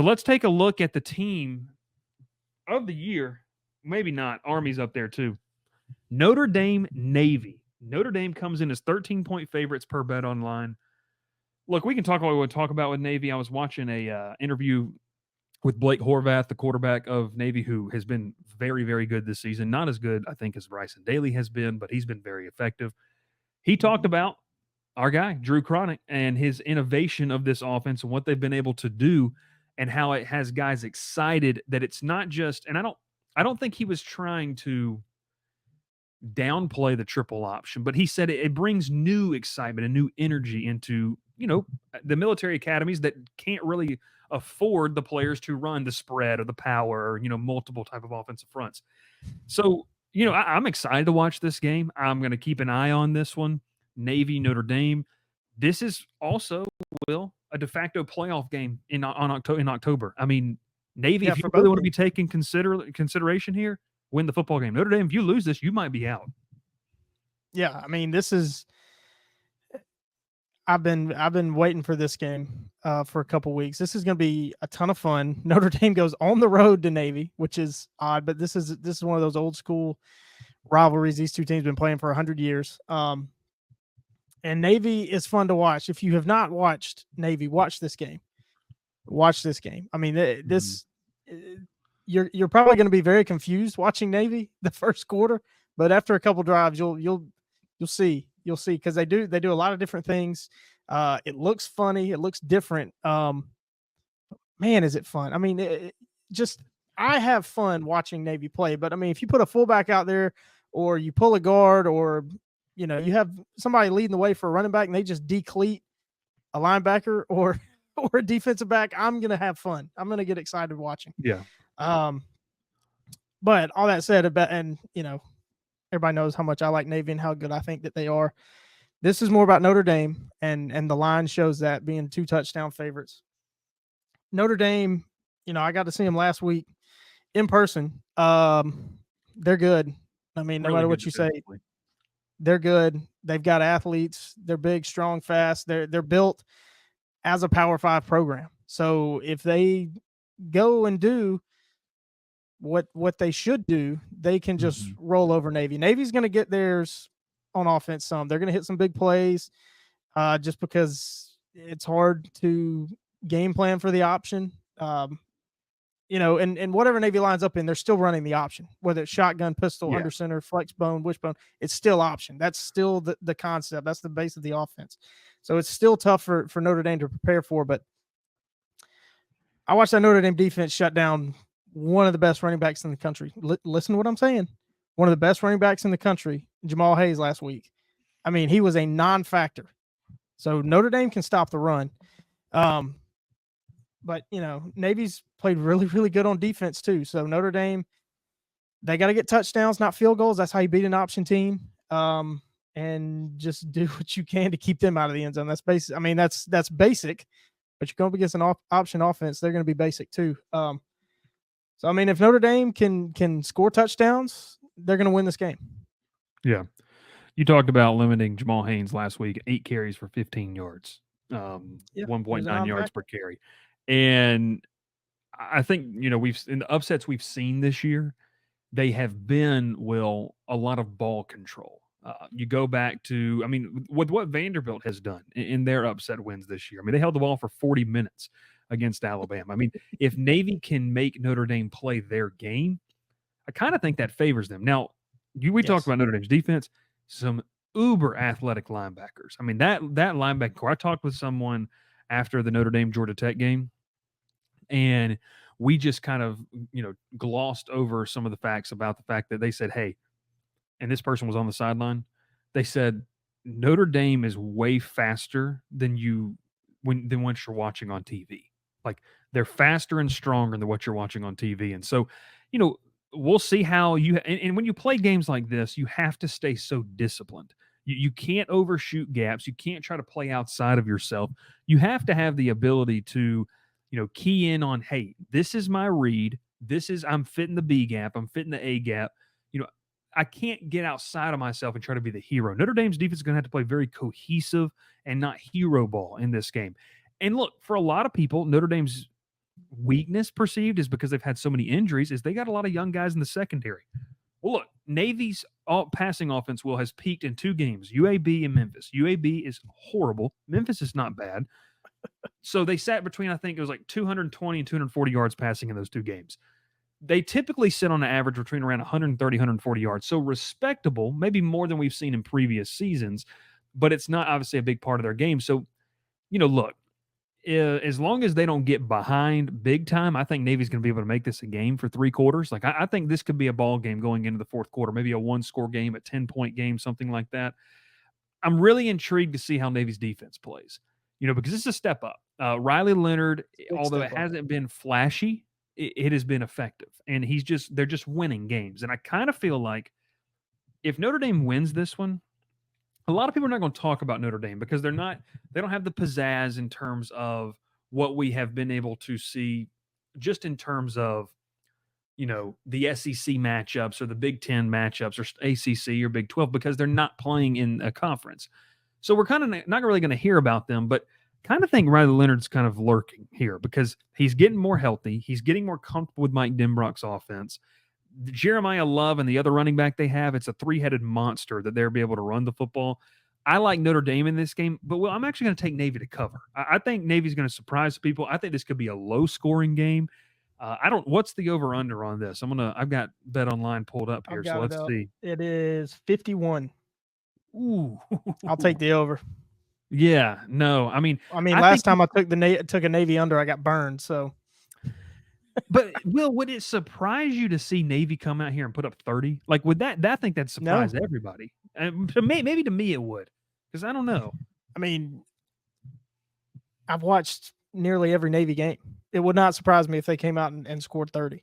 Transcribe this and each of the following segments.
So let's take a look at the team of the year. Maybe not. Army's up there too. Notre Dame Navy. Notre Dame comes in as 13-point favorites per bet online. Look, we can talk what we want to talk about with Navy. I was watching a interview with Blake Horvath, the quarterback of Navy, who has been very, very good this season. Not as good, I think, as Bryson Daly has been, but he's been very effective. He talked about our guy, Drew Cronick, and his innovation of this offense and what they've been able to do and how it has guys excited that it's not just, and I don't think he was trying to downplay the triple option, but he said it brings new excitement and new energy into, the military academies that can't really afford the players to run the spread or the power or, multiple type of offensive fronts. So, I'm excited to watch this game. I'm going to keep an eye on this one. Navy, Notre Dame. This is also, Will, a de facto playoff game in October. I mean, Navy, if you really want to be taking consideration here, win the football game. Notre Dame, if you lose this, you might be out. Yeah, I mean, this is. I've been waiting for this game for a couple weeks. This is going to be a ton of fun. Notre Dame goes on the road to Navy, which is odd, but this is one of those old school rivalries. These two teams have been playing for 100 years. And Navy is fun to watch. If you have not watched Navy, watch this game. Watch this game. I mean, this you're probably going to be very confused watching Navy the first quarter, but after a couple drives, you'll see. You'll see, because they do a lot of different things. It looks funny. It looks different. Man, is it fun? I mean, I have fun watching Navy play. But I mean, if you put a fullback out there, or you pull a guard, or you have somebody leading the way for a running back, and they just decleat a linebacker or a defensive back, I'm gonna have fun. I'm gonna get excited watching. Yeah. But all that said, and everybody knows how much I like Navy and how good I think that they are. This is more about Notre Dame, and the line shows that, being 2 touchdown favorites. Notre Dame, I got to see them last week in person. They're good. I mean, no matter what you say, they're good. They've got athletes. They're big, strong, fast. They're built as a Power 5 program. So if they go and do what they should do, they can just roll over Navy. Navy's going to get theirs on offense some. They're going to hit some big plays just because it's hard to game plan for the option. And whatever Navy lines up in, they're still running the option, whether it's shotgun, pistol, under center, flex bone, wishbone. It's still option. That's still the concept. That's the base of the offense. So it's still tough for Notre Dame to prepare for. But I watched that Notre Dame defense shut down one of the best running backs in the country. Listen to what I'm saying. One of the best running backs in the country, Jamal Hayes, last week. I mean, he was a non-factor. So Notre Dame can stop the run. But, Navy's played really, really good on defense too. So Notre Dame, they got to get touchdowns, not field goals. That's how you beat an option team. And just do what you can to keep them out of the end zone. That's basic. I mean, that's basic. But you're going up against an option offense, they're going to be basic too. So, I mean, if Notre Dame can score touchdowns, they're going to win this game. Yeah. You talked about limiting Jamal Haynes last week, 8 carries for 15 yards, 1.9 yards per carry. And I think, we've in the upsets we've seen this year, they have been, a lot of ball control. You go back to, with what Vanderbilt has done in their upset wins this year. I mean, they held the ball for 40 minutes against Alabama. I mean, if Navy can make Notre Dame play their game, I kind of think that favors them. Now, we talked about Notre Dame's defense, some uber athletic linebackers. I mean, that linebacker core, I talked with someone after the Notre Dame Georgia Tech game, and we just kind of, glossed over some of the facts about the fact that they said, hey, and this person was on the sideline, they said Notre Dame is way faster than once you're watching on TV. Like, they're faster and stronger than what you're watching on TV. And so, we'll see how and when you play games like this, you have to stay so disciplined. You can't overshoot gaps. You can't try to play outside of yourself. You have to have the ability to, key in on, hey, this is my read. I'm fitting the B gap. I'm fitting the A gap. I can't get outside of myself and try to be the hero. Notre Dame's defense is going to have to play very cohesive and not hero ball in this game. And look, for a lot of people, Notre Dame's weakness perceived is because they've had so many injuries is they got a lot of young guys in the secondary. Well, look, Navy's passing offense has peaked in 2 games, UAB and Memphis. UAB is horrible. Memphis is not bad. So they sat between, I think it was like 220 and 240 yards passing in those 2 games. They typically sit on an average between around 130, 140 yards. So respectable, maybe more than we've seen in previous seasons, but it's not obviously a big part of their game. So, look, as long as they don't get behind big time, I think Navy's going to be able to make this a game for 3 quarters. Like, I think this could be a ball game going into the 4th quarter, maybe a 1-score game, a 10-point game, something like that. I'm really intrigued to see how Navy's defense plays, because this is a step up. Riley Leonard, although it hasn't been flashy, it has been effective, and they're just winning games. And I kind of feel like if Notre Dame wins this one, a lot of people are not going to talk about Notre Dame because they don't have the pizzazz in terms of what we have been able to see just in terms of, the SEC matchups or the Big Ten matchups or ACC or Big 12 because they're not playing in a conference. So we're kind of not really going to hear about them, but kind of think Riley Leonard's kind of lurking here because he's getting more healthy. He's getting more comfortable with Mike Denbrock's offense. Jeremiah Love and the other running back they have, it's a 3-headed monster that they'll be able to run the football. I like Notre Dame in this game, but I'm actually going to take Navy to cover. I think Navy's going to surprise people. I think this could be a low-scoring game. What's the over-under on this? I've got Bet Online pulled up here, so let's see. It is 51. Ooh. I'll take the over. Yeah, no, I mean, last time I took a Navy under, I got burned. So, but Will, would it surprise you to see Navy come out here and put up 30? Like, would that? I think that'd surprise everybody. Maybe to me it would, because I don't know. I mean, I've watched nearly every Navy game. It would not surprise me if they came out and scored 30.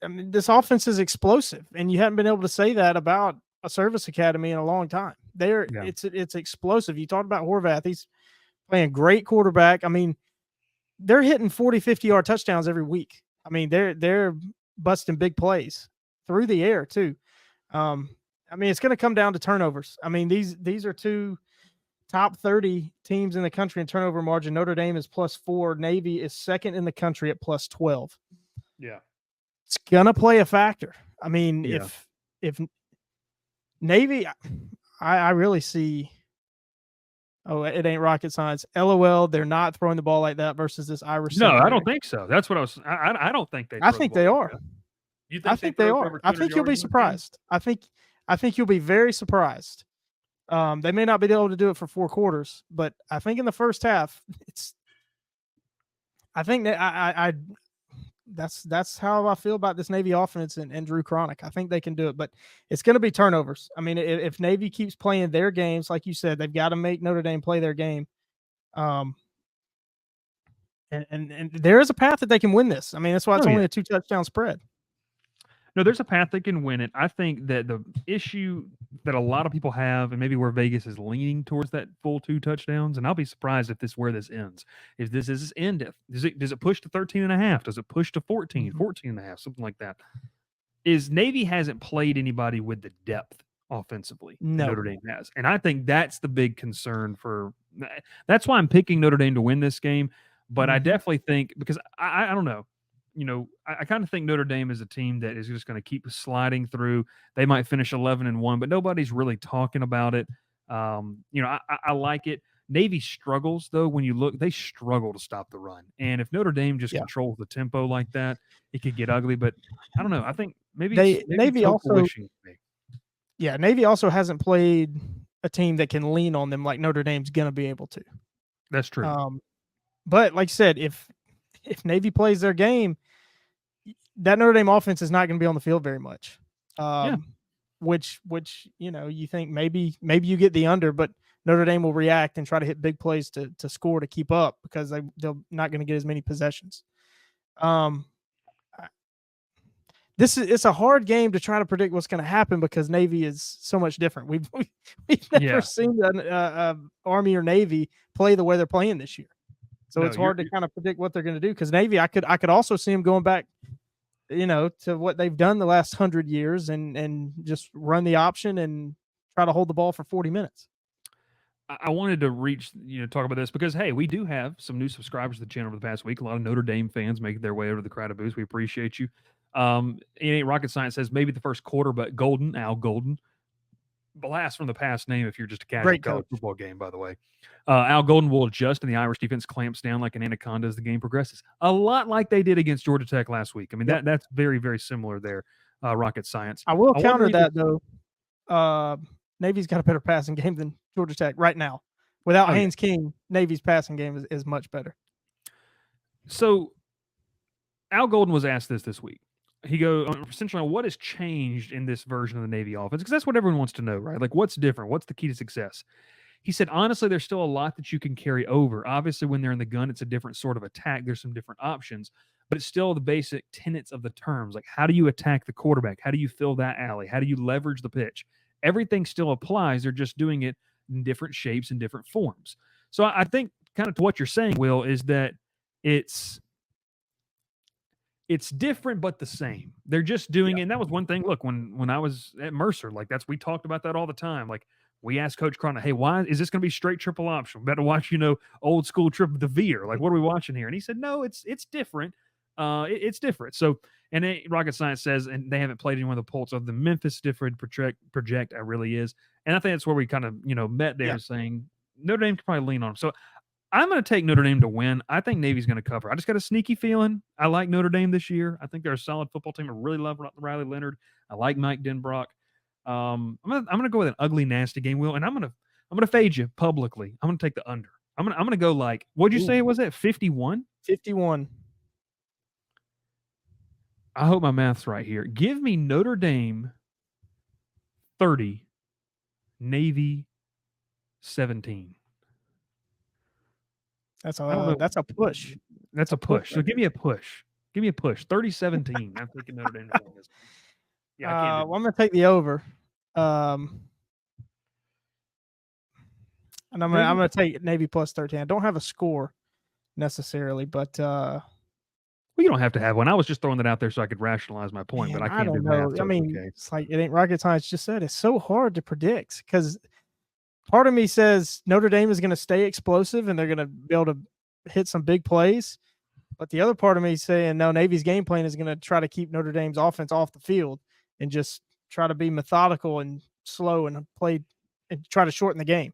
I mean, this offense is explosive, and you haven't been able to say that about a service academy in a long time. It's explosive. You talked about Horvath. He's playing great quarterback. I mean, they're hitting 40, 50-yard touchdowns every week. I mean, they're busting big plays through the air too. It's going to come down to turnovers. I mean, these are 2 top 30 teams in the country in turnover margin. Notre Dame is +4. Navy is second in the country at +12. Yeah. It's going to play a factor. I mean, if Navy, I really see, it ain't rocket science. LOL, they're not throwing the ball like that versus this Irish. No, I don't think so. That's what I don't think they. I think they are. You think I think they are. I think you'll be surprised. I think you'll be very surprised. They may not be able to do it for 4 quarters, but I think in the first half, I think that that's how I feel about this Navy offense and Drew Cronick. I think they can do it, but it's going to be turnovers. I mean, if Navy keeps playing their games, like you said, they've got to make Notre Dame play their game. And there is a path that they can win this. I mean, that's why it's only a 2-touchdown spread. No, there's a path they can win it. I think that the issue that a lot of people have, and maybe where Vegas is leaning towards that full 2 touchdowns, and I'll be surprised if where this ends. If this is end, does it push to 13.5? Does it push to 14, 14.5, something like that? Is Navy hasn't played anybody with the depth offensively Notre Dame has. And I think that's the big concern that's why I'm picking Notre Dame to win this game. But I definitely think, because I don't know, I kind of think Notre Dame is a team that is just going to keep sliding through. They might finish 11-1, but nobody's really talking about it. I like it. Navy struggles, though. When you look, they struggle to stop the run. And if Notre Dame just controls the tempo like that, it could get ugly. But I don't know. I think maybe Navy also. Yeah, Navy also hasn't played a team that can lean on them like Notre Dame's going to be able to. That's true. But like I said, if Navy plays their game, that Notre Dame offense is not going to be on the field very much. Which you think maybe you get the under, but Notre Dame will react and try to hit big plays to score to keep up because they're not going to get as many possessions. It's a hard game to try to predict what's going to happen because Navy is so much different. We've never seen an Army or Navy play the way they're playing this year. So it's hard to kind of predict what they're going to do because Navy, I could also see them going back, to what they've done the last 100 years and just run the option and try to hold the ball for 40 minutes. I wanted to talk about this because, hey, we do have some new subscribers to the channel over the past week. A lot of Notre Dame fans making their way over to the Crowded Booth. We appreciate you. It ain't rocket science says maybe the first quarter, but Al Golden, blast from the past name if you're just a casual college football game, by the way. Al Golden will adjust and the Irish defense clamps down like an anaconda as the game progresses. A lot like they did against Georgia Tech last week. I mean, that's very, very similar there, rocket science. I will counter that, though. Navy's got a better passing game than Georgia Tech right now. Without Haynes King, Navy's passing game is much better. So Al Golden was asked this week. He goes essentially on what has changed in this version of the Navy offense, because that's what everyone wants to know, right? Like, what's different? What's the key to success? He said, honestly, there's still a lot that you can carry over. Obviously, when they're in the gun, it's a different sort of attack. There's some different options, but it's still the basic tenets of the terms. Like, how do you attack the quarterback? How do you fill that alley? How do you leverage the pitch? Everything still applies. They're just doing it in different shapes and different forms. So I think kind of to what you're saying, Will, is that it's different but the same. They're just doing it. And that was one thing. Look, when I was at Mercer, like we talked about that all the time. Like we asked Coach Cron, hey, why is this going to be straight triple option? Better watch, old school triple the veer. Like, what are we watching here? And he said, no, it's different. It's different. So, and rocket science says, and they haven't played anyone of the Pulse of the Memphis different project. It really is. And I think that's where we kind of, met there saying Notre Dame could probably lean on them. So I'm going to take Notre Dame to win. I think Navy's going to cover. I just got a sneaky feeling. I like Notre Dame this year. I think they're a solid football team. I really love Riley Leonard. I like Mike Denbrock. I'm gonna go with an ugly, nasty game, Will, and I'm gonna fade you publicly. I'm gonna take the under. I'm gonna go like, what'd you say it was at 51? 51. I hope my math's right here. Give me Notre Dame 30, Navy 17. That's a push. That's a push. So give me a push. Give me a push. 30-17. I'm thinking Notre Dame to win this. Yeah, I can't I'm gonna take the over. And I'm gonna take Navy plus 13. I don't have a score necessarily, but well, you don't have to have one. I was just throwing that out there so I could rationalize my point, but I can't do math. So it's like it ain't rocket science. Just said it's so hard to predict because part of me says Notre Dame is going to stay explosive and they're going to be able to hit some big plays, but the other part of me is saying no, Navy's game plan is going to try to keep Notre Dame's offense off the field and just try to be methodical and slow and play and try to shorten the game.